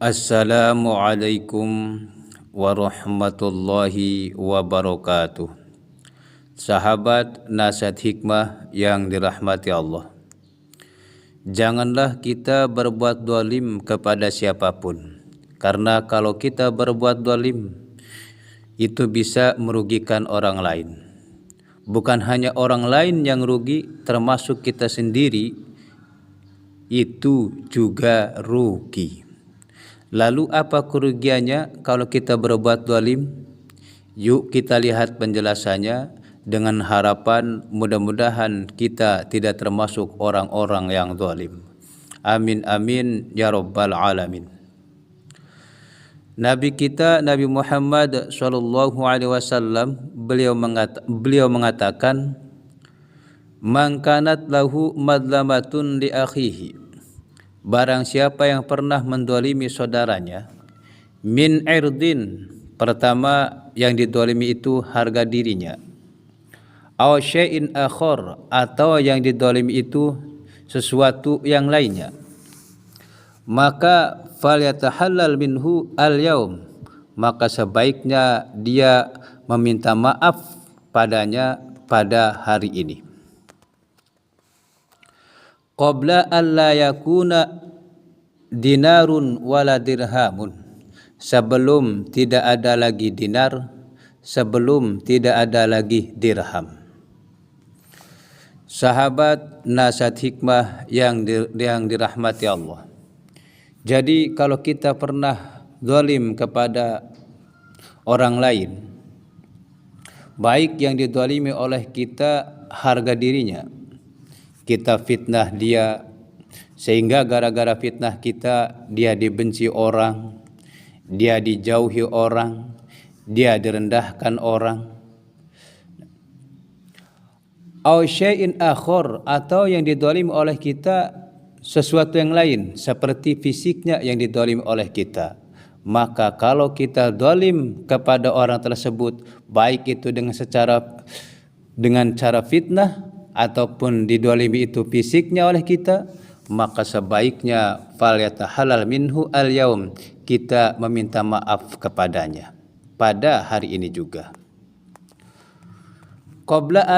Assalamualaikum warahmatullahi wabarakatuh. Sahabat nasihat hikmah yang dirahmati Allah, janganlah kita berbuat zalim kepada siapapun, karena kalau kita berbuat zalim itu bisa merugikan orang lain. Bukan hanya orang lain yang rugi, termasuk kita sendiri itu juga rugi. Lalu apa kerugiannya kalau kita berbuat zalim? Yuk kita lihat penjelasannya dengan harapan mudah-mudahan kita tidak termasuk orang-orang yang zalim. Amin amin ya rabbal alamin. Nabi kita Nabi Muhammad sallallahu alaihi wasallam beliau mengatakan, "Man kanat lahu madlamatun li akhihi." Barang siapa yang pernah mendolimi saudaranya, min irdin, pertama yang didolimi itu harga dirinya, aw syai'in akhar, atau yang didolimi itu sesuatu yang lainnya, maka falyatahallal minhu al-yaum, maka sebaiknya dia meminta maaf padanya pada hari ini. Qabla alla yakuna dinarun wala dirhamun, sebelum tidak ada lagi dinar, sebelum tidak ada lagi dirham. Sahabat nasihat hikmah yang dirahmati Allah. Jadi kalau kita pernah zalim kepada orang lain, baik yang dizalimi oleh kita harga dirinya, kita fitnah dia sehingga gara-gara fitnah kita dia dibenci orang, dia dijauhi orang, dia direndahkan orang. Aw syai'in akhar, atau yang didolimi oleh kita sesuatu yang lain seperti fisiknya yang didolimi oleh kita. Maka kalau kita dolim kepada orang tersebut, baik itu dengan cara fitnah ataupun didolimi itu fisiknya oleh kita, maka sebaiknya falyatahalal minhu al-yaum, kita meminta maaf kepadanya pada hari ini juga. Qabla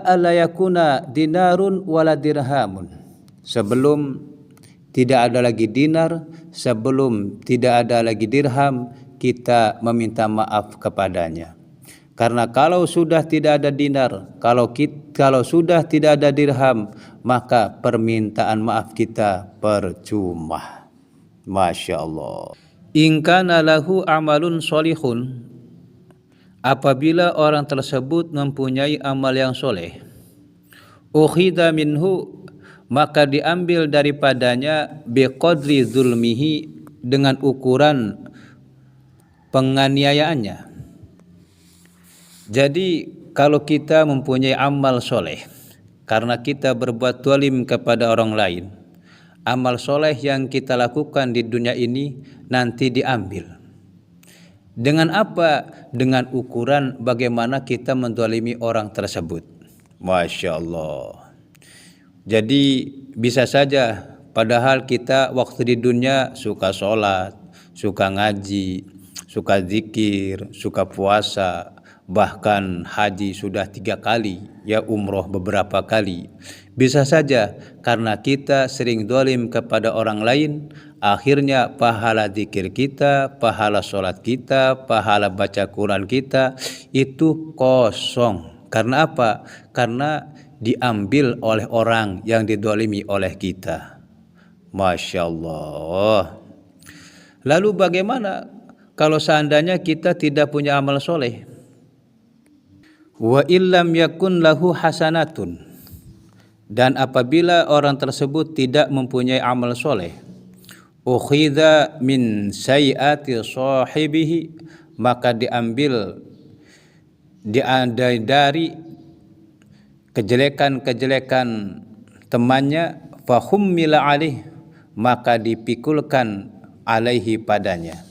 alla yakuna dinarun wala dirhamun, sebelum tidak ada lagi dinar, sebelum tidak ada lagi dirham, kita meminta maaf kepadanya. Karena kalau sudah tidak ada dinar, kalau sudah tidak ada dirham, maka permintaan maaf kita percuma. Masya Allah. In kana lahu amalun solihun, apabila orang tersebut mempunyai amal yang soleh, ukhidha minhu, maka diambil daripadanya biqadri zulmihi, dengan ukuran penganiayaannya. Jadi kalau kita mempunyai amal soleh karena kita berbuat zalim kepada orang lain, amal soleh yang kita lakukan di dunia ini nanti diambil. Dengan apa? Dengan ukuran bagaimana kita menzalimi orang tersebut. Masya Allah. Jadi bisa saja padahal kita waktu di dunia suka sholat, suka ngaji, suka zikir, suka puasa, bahkan haji sudah 3 kali, ya umroh beberapa kali. Bisa saja karena kita sering zalim kepada orang lain, akhirnya pahala zikir kita, pahala sholat kita, pahala baca Quran kita itu kosong. Karena apa? Karena diambil oleh orang yang dizalimi oleh kita. Masya Allah. Lalu bagaimana kalau seandainya kita tidak punya amal soleh? Wa illam yakun lahu hasanatun, dan apabila orang tersebut tidak mempunyai amal soleh, ukhidha min sayiati sahibihi, maka diambil dari kejelekan-kejelekan temannya, fahummila alaih, maka dipikulkan alaihi padanya.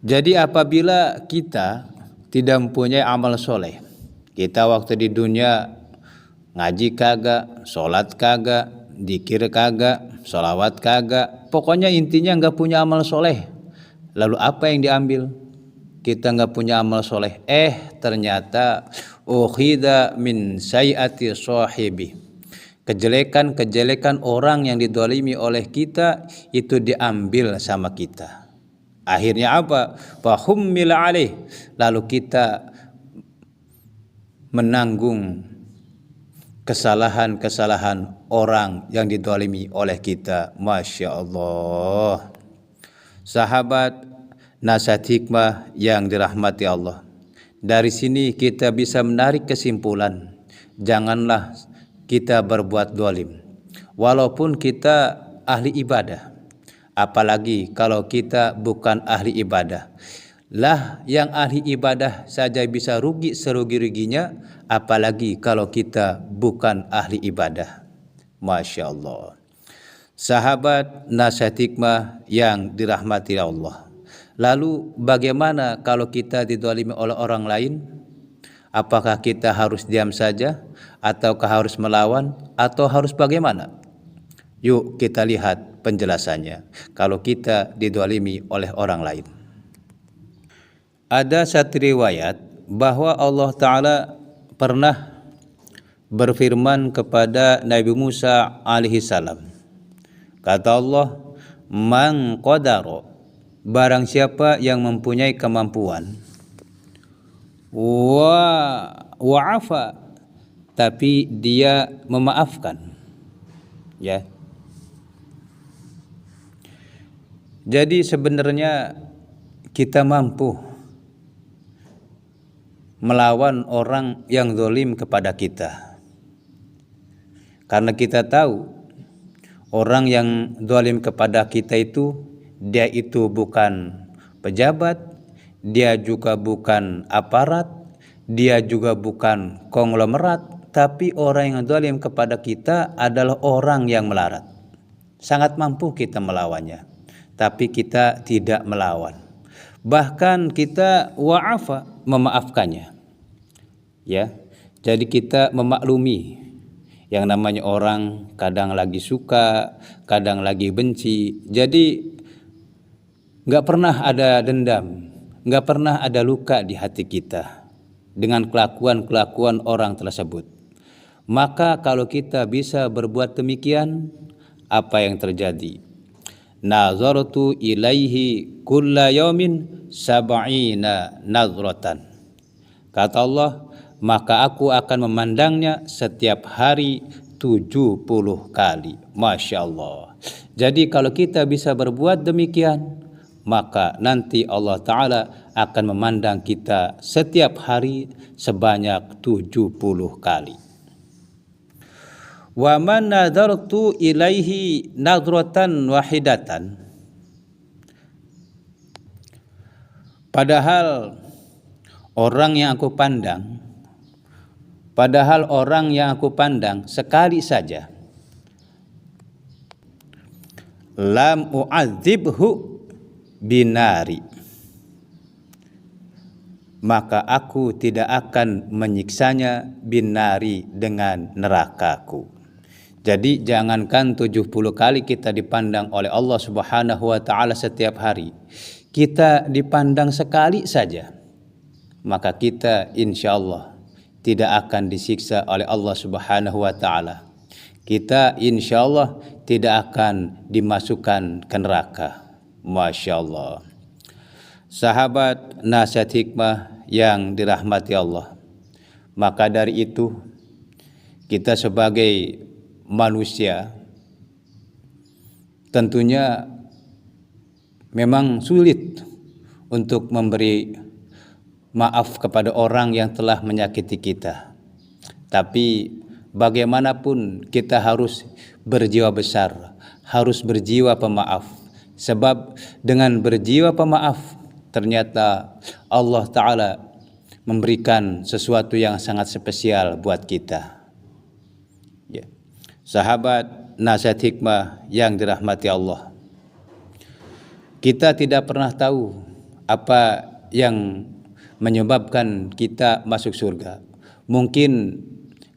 Jadi apabila kita tidak mempunyai amal soleh, kita waktu di dunia ngaji kagak, sholat kagak, zikir kagak, sholawat kagak, pokoknya intinya nggak punya amal soleh. Lalu apa yang diambil? Kita nggak punya amal soleh, ternyata ukhida min sayati sahibi, kejelekan-kejelekan orang yang didolimi oleh kita itu diambil sama kita. Akhirnya apa? Fahummil alaih, lalu kita menanggung kesalahan-kesalahan orang yang didolimi oleh kita. Masya Allah. Sahabat nasihat hikmah yang dirahmati Allah, dari sini kita bisa menarik kesimpulan, janganlah kita berbuat dolim walaupun kita ahli ibadah, apalagi kalau kita bukan ahli ibadah. Lah yang ahli ibadah saja bisa rugi serugi-ruginya, apalagi kalau kita bukan ahli ibadah. Masya Allah. Sahabat nasihat hikmah yang dirahmati Allah, lalu bagaimana kalau kita didolimi oleh orang lain? Apakah kita harus diam saja, ataukah harus melawan, atau harus bagaimana? Yuk kita lihat penjelasannya kalau kita didolimi oleh orang lain. Ada satu riwayat bahwa Allah Ta'ala pernah berfirman kepada Nabi Musa alaihissalam. Kata Allah, man qadara, barang siapa yang mempunyai kemampuan, wa'afa, tapi dia memaafkan, ya. Jadi sebenarnya kita mampu melawan orang yang zalim kepada kita, karena kita tahu orang yang zalim kepada kita itu, dia itu bukan pejabat, dia juga bukan aparat, dia juga bukan konglomerat, tapi orang yang zalim kepada kita adalah orang yang melarat. Sangat mampu kita melawannya, tapi kita tidak melawan. Bahkan kita wa'afa, memaafkannya. Ya. Jadi kita memaklumi yang namanya orang kadang lagi suka, kadang lagi benci. Jadi nggak pernah ada dendam, nggak pernah ada luka di hati kita dengan kelakuan-kelakuan orang tersebut. Maka kalau kita bisa berbuat demikian, apa yang terjadi? Nazartu ilaihi kulla yaumin sab'ina nazratan. Kata Allah, maka aku akan memandangnya setiap hari 70 kali. Masya Allah. Jadi kalau kita bisa berbuat demikian, maka nanti Allah Ta'ala akan memandang kita setiap hari sebanyak 70 kali. Wa man nadartu ilaihi nadratan wahidatan. Padahal orang yang aku pandang sekali saja, lam u'adzibhu binari, maka aku tidak akan menyiksanya binari, dengan nerakaku. Jadi jangankan 70 kali kita dipandang oleh Allah Subhanahu wa Ta'ala setiap hari, kita dipandang sekali saja, maka kita insya Allah tidak akan disiksa oleh Allah Subhanahu wa Ta'ala. Kita insya Allah tidak akan dimasukkan ke neraka. Masya Allah. Sahabat nasihat hikmah yang dirahmati Allah, maka dari itu kita sebagai manusia tentunya memang sulit untuk memberi maaf kepada orang yang telah menyakiti kita. Tapi bagaimanapun kita harus berjiwa besar, harus berjiwa pemaaf. Sebab dengan berjiwa pemaaf, ternyata Allah Ta'ala memberikan sesuatu yang sangat spesial buat kita. Ya. Sahabat nasihat hikmah yang dirahmati Allah, kita tidak pernah tahu apa yang menyebabkan kita masuk surga. Mungkin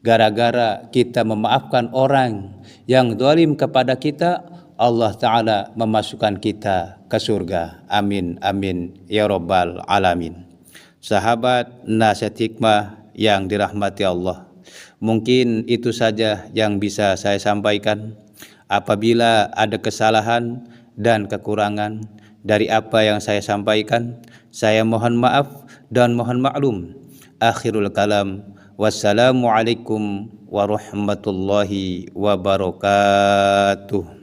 gara-gara kita memaafkan orang yang zalim kepada kita, Allah Ta'ala memasukkan kita ke surga. Amin, amin, ya Rabbal Alamin. Sahabat nasihat hikmah yang dirahmati Allah, mungkin itu saja yang bisa saya sampaikan. Apabila ada kesalahan dan kekurangan dari apa yang saya sampaikan, saya mohon maaf dan mohon maklum. Akhirul kalam, wassalamualaikum warahmatullahi wabarakatuh.